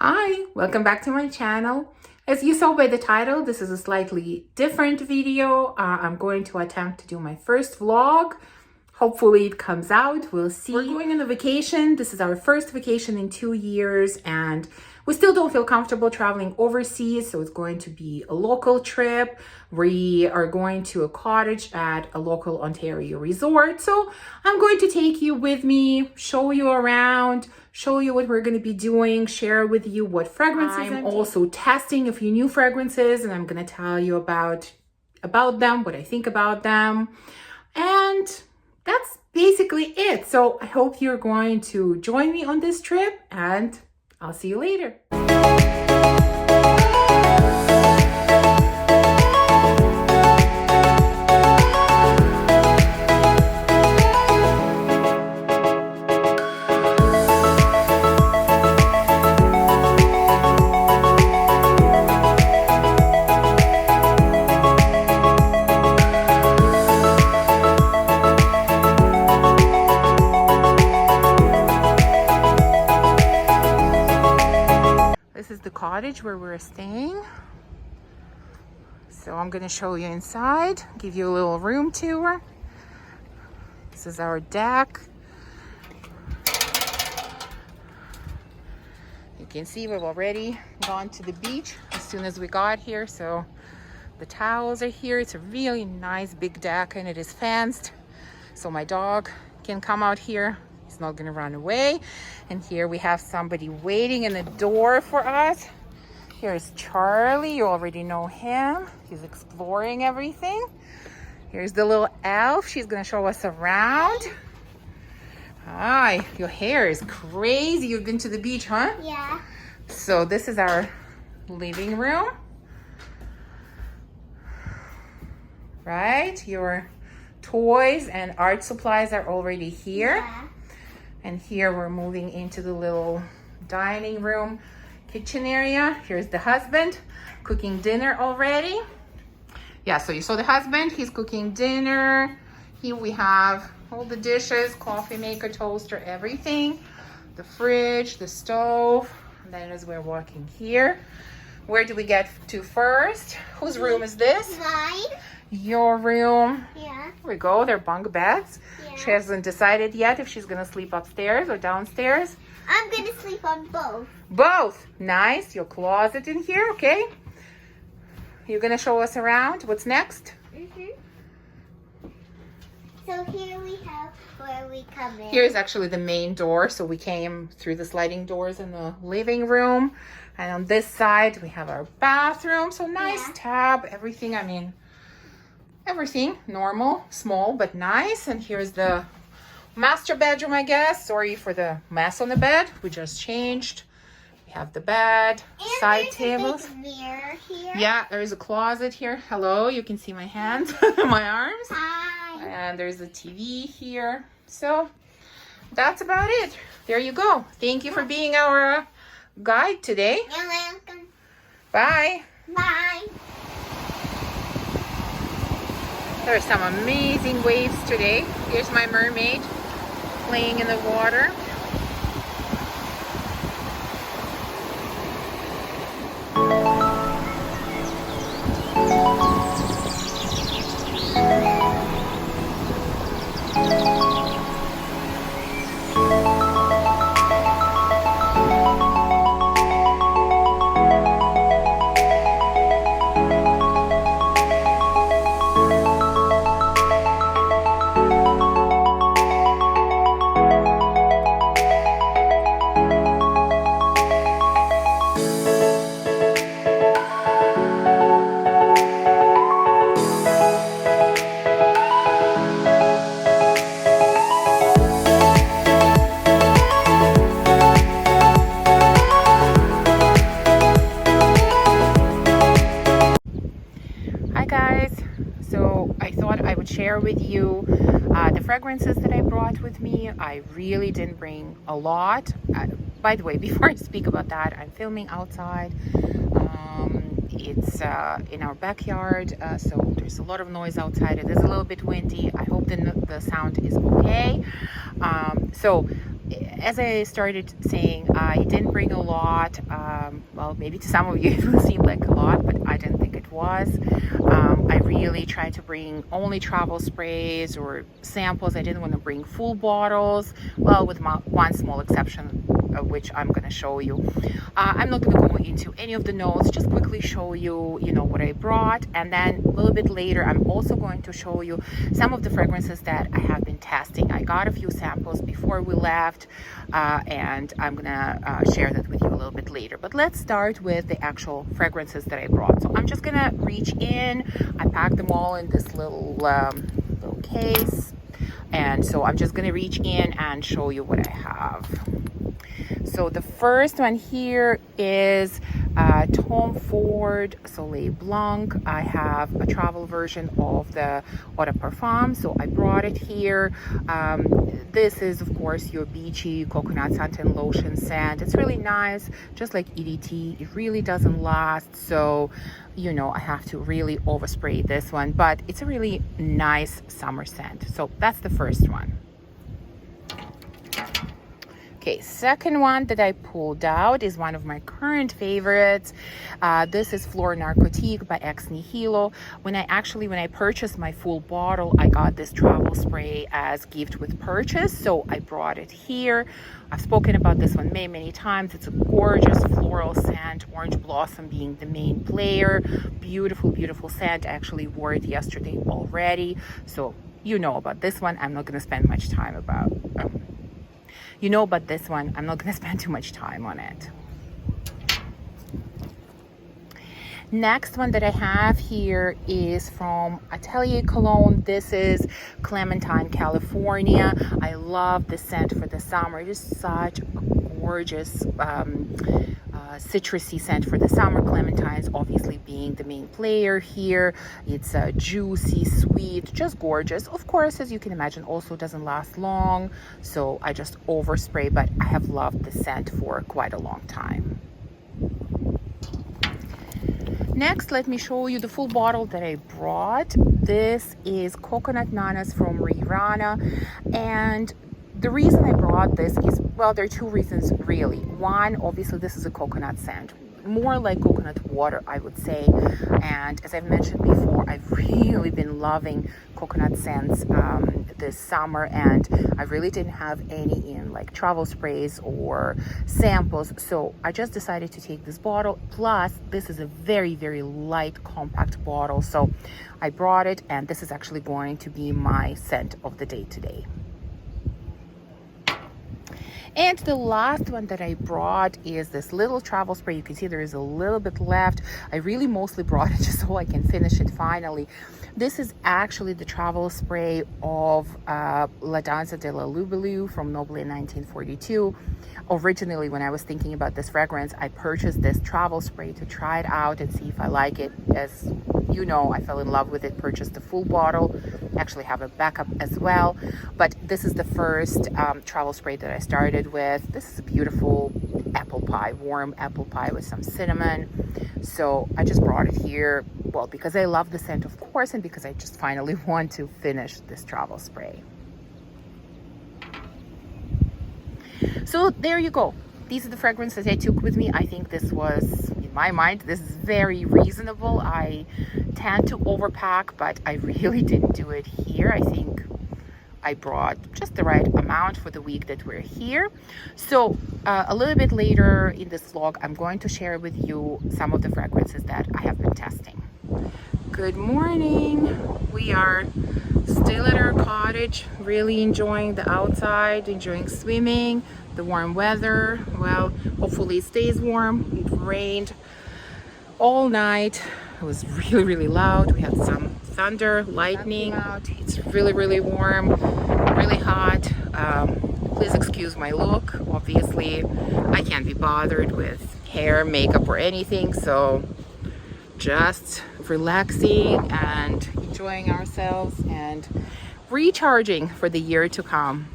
Hi, welcome back to my channel. As you saw by the title, this is a slightly different video. I'm going to attempt to do my first vlog. Hopefully it comes out, we'll see. We're going on a vacation. This is our first vacation in 2 years and we still don't feel comfortable traveling overseas, so it's going to be a local trip. We are going to a cottage at a local Ontario resort. So I'm going to take you with me, show you around, show you what we're going to be doing, share with you what fragrances I'm also testing a few new fragrances, and I'm going to tell you about them, what I think about them. And that's basically it. So I hope you're going to join me on this trip and I'll see you later. This is the cottage where we're staying. So I'm going to show you inside, give you a little room tour. This is our deck. You can see we've already gone to the beach as soon as we got here. So the towels are here. It's a really nice big deck and it is fenced. So my dog can come out here. He's not gonna run away. And here we have somebody waiting in the door for us. Here's Charlie, you already know him. He's exploring everything. Here's the little elf, she's gonna show us around. Hi, your hair is crazy. You've been to the beach, huh? Yeah. So this is our living room. Right, your toys and art supplies are already here. Yeah. And here we're moving into the little dining room, kitchen area. Here's the husband cooking dinner already. Yeah, so you saw the husband, he's cooking dinner. Here we have all the dishes, coffee maker, toaster, everything. The fridge, the stove. And then as we're walking here, where do we get to first? Whose room is this? Mine. Your room. Yeah. Here we go, they're bunk beds. Yeah. She hasn't decided yet if she's gonna sleep upstairs or downstairs. I'm gonna sleep on both. Both. Nice. Your closet in here, okay? You're gonna show us around. What's next? So here we have where we come in. Here's actually the main door. So we came through the sliding doors in the living room. And on this side, we have our bathroom. So nice tub, everything. I mean, everything normal, small, but nice. And here's the master bedroom, I guess. Sorry for the mess on the bed. We just changed. We have the bed, and side there's tables. A big mirror here. Yeah, there's a closet here. Hello, you can see my hands, my arms. Hi. And there's a TV here. So that's about it. There you go. Thank you for being our guide today. You're welcome. Bye. Bye. There are some amazing waves today. Here's my mermaid playing in the water. Share with you the fragrances that I brought with me. I really didn't bring a lot. By the way, before I speak about that, I'm filming outside. It's in our backyard, so there's a lot of noise outside. It is a little bit windy. I hope the sound is okay. So as I started saying, I didn't bring a lot. Well, maybe to some of you it will seem like a lot, but I didn't think it was. I really tried to bring only travel sprays or samples. I didn't want to bring full bottles. Well, with one small exception, which I'm going to show you. I'm not going to go into any of the notes, just quickly show you, what I brought. And then a little bit later, I'm also going to show you some of the fragrances that I have been testing. I got a few samples before we left, and I'm going to share that with you a little bit later. But let's start with the actual fragrances that I brought. So I'm just going to reach in. I packed them all in this little case. And so I'm just going to reach in and show you what I have. So the first one here is Tom Ford Soleil Blanc. I have a travel version of the Eau de Parfum, so I brought it here. This is, of course, your beachy coconut scent and lotion scent. It's really nice, just like EDT. It really doesn't last, so I have to really overspray this one, but it's a really nice summer scent. So that's the first one. Okay, second one that I pulled out is one of my current favorites. This is Flor Narcotique by Ex Nihilo. When I purchased my full bottle, I got this travel spray as gift with purchase, so I brought it here. I've spoken about this one many times. It's a gorgeous floral scent, orange blossom being the main player. Beautiful scent. I actually wore it yesterday already, so about this one. I'm not going to spend much time about. But this one, I'm not going to spend too much time on it. Next one that I have here is from Atelier Cologne. This is Clementine, California. I love the scent for the summer. It is such a gorgeous citrusy scent for the summer. Clementines obviously being the main player here. It's juicy, sweet, just gorgeous. Of course, as you can imagine, also doesn't last long, so I just overspray, but I have loved the scent for quite a long time. Next, let me show you the full bottle that I brought. This is Coconut Nanas from Rirana, and the reason I brought this is, well, there are two reasons really. One, obviously this is a coconut scent, more like coconut water, I would say. And as I've mentioned before, I've really been loving coconut scents this summer, and I really didn't have any in like travel sprays or samples. So I just decided to take this bottle. Plus, this is a very light, compact bottle. So I brought it, and this is actually going to be my scent of the day today. And the last one that I brought is this little travel spray. You can see there is a little bit left. I really mostly brought it just so I can finish it finally. This is actually the travel spray of La Danza della Lubilu from Noble in 1942. Originally, when I was thinking about this fragrance, I purchased this travel spray to try it out and see if I like it. As you know, I fell in love with it, purchased the full bottle, actually have a backup as well. But this is the first travel spray that I started with. This is a beautiful apple pie, warm apple pie with some cinnamon. So I just brought it here, well, because I love the scent, of course, and because I just finally want to finish this travel spray. So there you go. These are the fragrances I took with me. I think this was, in my mind, this is very reasonable. I tend to overpack, but I really didn't do it here. I think I brought just the right amount for the week that we're here. So a little bit later in this vlog, I'm going to share with you some of the fragrances that I have been testing. Good morning. We are still at our cottage, really enjoying the outside, enjoying swimming, the warm weather. Well, hopefully it stays warm. It rained all night. It was really loud. We had some thunder, lightning out. It's really warm, really hot. Please excuse my look. Obviously, I can't be bothered with hair, makeup, or anything, so just relaxing and enjoying ourselves and recharging for the year to come.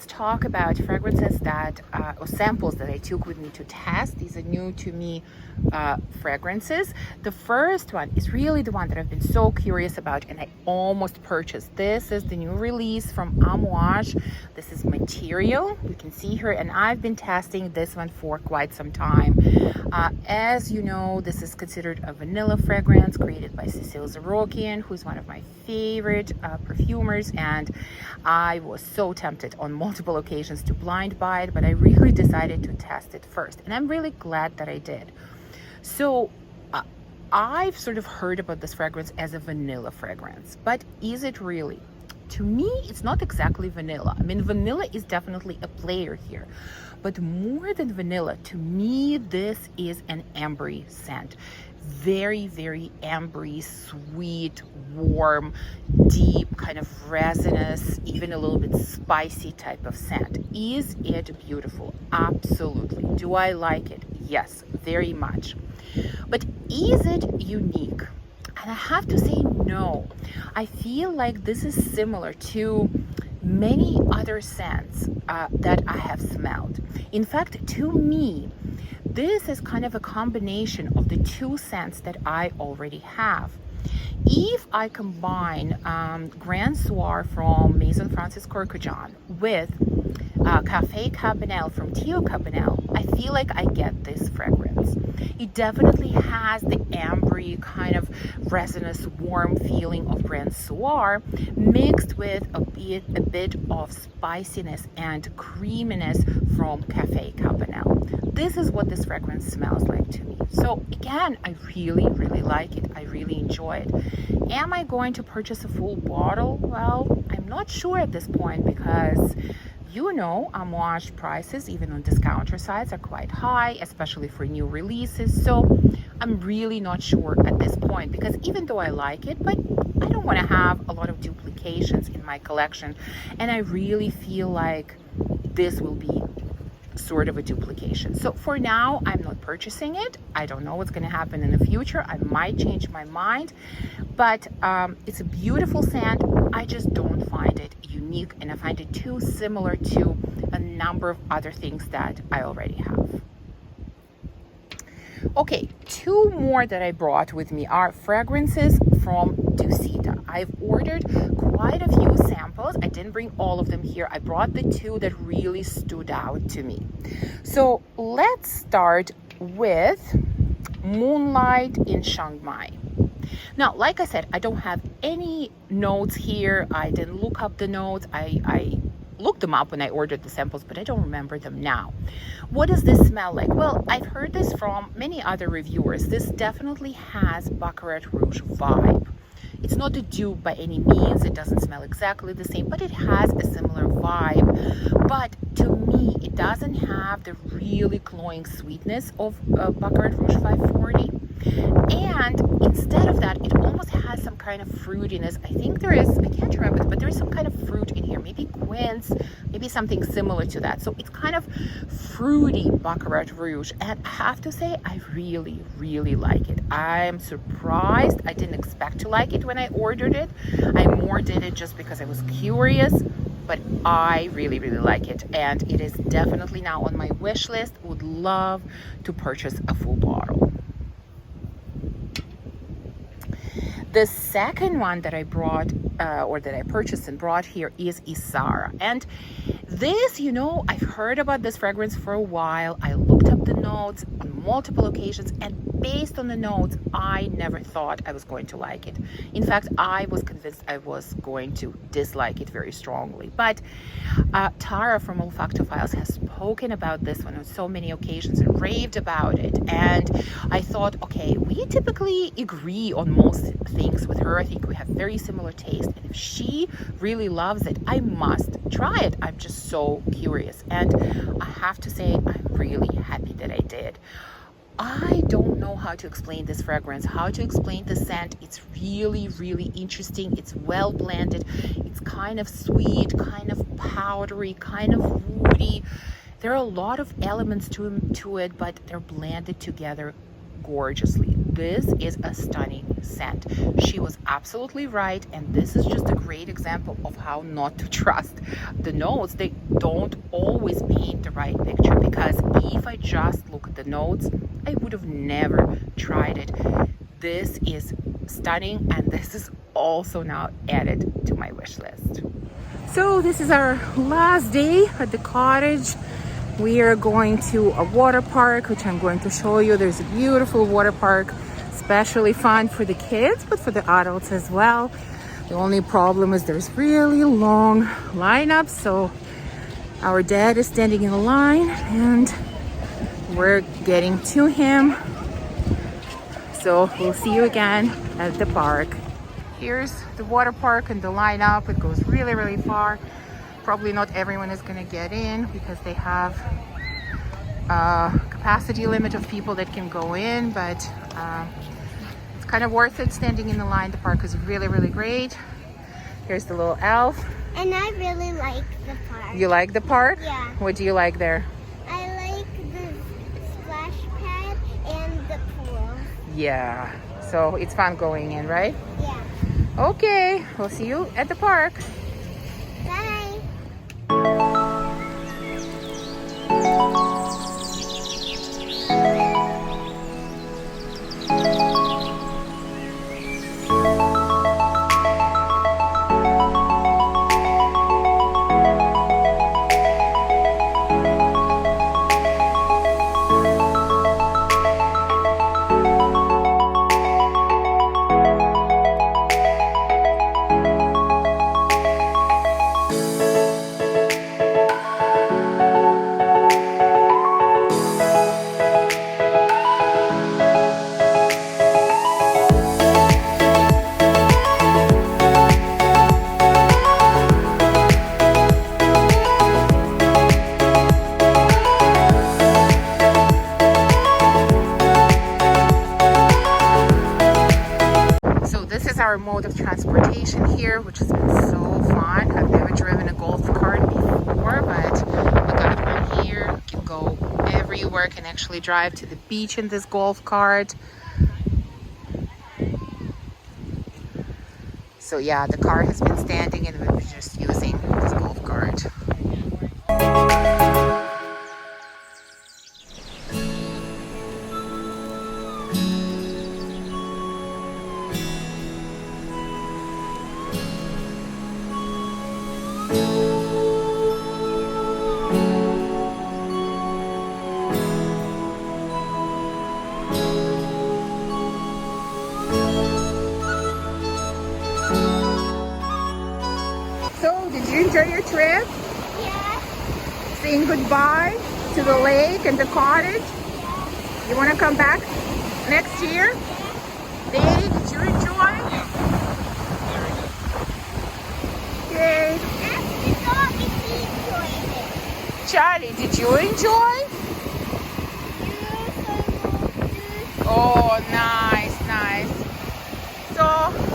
let's talk about fragrances that, or samples that I took with me to test. These are new to me fragrances. The first one is really the one that I've been so curious about and I almost purchased. This is the new release from Amouage. This is Material. You can see here, and I've been testing this one for quite some time. As you know, this is considered a vanilla fragrance created by Cecile Zarokian, who's one of my favorite perfumers, and I was so tempted on multiple occasions to blind buy it, but I really decided to test it first, and I'm really glad that I did. So I've sort of heard about this fragrance as a vanilla fragrance, but is it really? To me, it's not exactly vanilla. I mean, vanilla is definitely a player here, but more than vanilla, to me, this is an ambery scent. Very, very ambery, sweet, warm, deep, kind of resinous, even a little bit spicy type of scent. Is it beautiful? Absolutely. Do I like it? Yes, very much. But is it unique? And I have to say no. I feel like this is similar to many other scents that I have smelled. In fact, to me, this is kind of a combination of the two scents that I already have. If I combine Grand Soir from Maison Francis Kurkdjian with Café Cabanel from Thio Cabanel, I feel like I get this fragrance. It definitely has the ambery kind of resinous, warm feeling of Grand Soir mixed with a bit of spiciness and creaminess from Café Cabanel. This is what this fragrance smells like to me. So again, I really, really like it. I really enjoy it. Am I going to purchase a full bottle? Well, I'm not sure at this point because you know, Amouage prices, even on discounter sites, are quite high, especially for new releases. So I'm really not sure at this point because even though I like it, but I don't want to have a lot of duplications in my collection. And I really feel like this will be sort of a duplication. So for now, I'm not purchasing it. I don't know what's going to happen in the future. I might change my mind, but it's a beautiful scent. I just don't find it unique, and I find it too similar to a number of other things that I already have. Okay, two more that I brought with me are fragrances from Dusita. I've ordered quite a few samples. I didn't bring all of them here. I brought the two that really stood out to me. So let's start with Moonlight in Chiang Mai. Now, like I said, I don't have any notes here. I didn't look up the notes. I looked them up when I ordered the samples, but I don't remember them now. What does this smell like? Well, I've heard this from many other reviewers. This definitely has Baccarat Rouge vibe. It's not a dupe by any means. It doesn't smell exactly the same, but it has a similar vibe. But to me, it doesn't have the really cloying sweetness of Baccarat Rouge 540. And instead of that, it almost has some kind of fruitiness. I think there is, I can't remember, but there is some kind of fruit in here. Maybe quince, maybe something similar to that. So it's kind of fruity Baccarat Rouge. And I have to say, I really, really like it. I'm surprised. I didn't expect to like it when I ordered it. I more did it just because I was curious. But I really, really like it. And it is definitely now on my wish list. Would love to purchase a full bottle. The second one that I brought, or that I purchased and brought here is Isara. And this, you know, I've heard about this fragrance for a while. I looked up the notes on multiple occasions, and based on the notes, I never thought I was going to like it. In fact, I was convinced I was going to dislike it very strongly. But Tara from Olfactophiles has spoken about this one on so many occasions and raved about it. And I thought, okay, we typically agree on most things with her. I think we have very similar taste. And if she really loves it, I must try it. I'm just so curious. And I have to say, I'm really happy that I did. I don't know how to explain this fragrance, how to explain the scent. It's really, really interesting. It's well blended. It's kind of sweet, kind of powdery, kind of woody. There are a lot of elements to it, but they're blended together gorgeously. This is a stunning scent. She was absolutely right, and this is just a great example of how not to trust the notes. They don't always paint the right picture, because if I just look at the notes, I would have never tried it. This is stunning, and this is also now added to my wish list. So this is our last day at the cottage. We are going to a water park, which I'm going to show you. There's a beautiful water park, especially fun for the kids, but for the adults as well. The only problem is there's really long lineups, so our dad is standing in a line and we're getting to him. So we'll see you again at the park. Here's the water park and the lineup. It goes really, really far. Probably not everyone is going to get in because they have a capacity limit of people that can go in, but it's kind of worth it standing in the line. The park is really, really great. Here's the little elf. And I really like the park. You like the park? Yeah. What do you like there? I like the splash pad and the pool. Yeah, so it's fun going in, right? Yeah. Okay, we'll see you at the park. Bye. Our mode of transportation here, which has been so fun. I've never driven a golf cart before, but we got one here. You can go everywhere, can actually drive to the beach in this golf cart. So yeah, the car has been standing and we're just using this golf cart. So, did you enjoy your trip? Yeah. Saying goodbye to the lake and the cottage? Yeah. You want to come back next year? Daddy, did you enjoy? Yay. Ask the dog if he enjoyed it. Charlie, did you enjoy? Oh, nice, nice. So,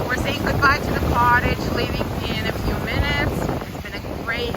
we're saying goodbye to the cottage, leaving in a few minutes. It's been a great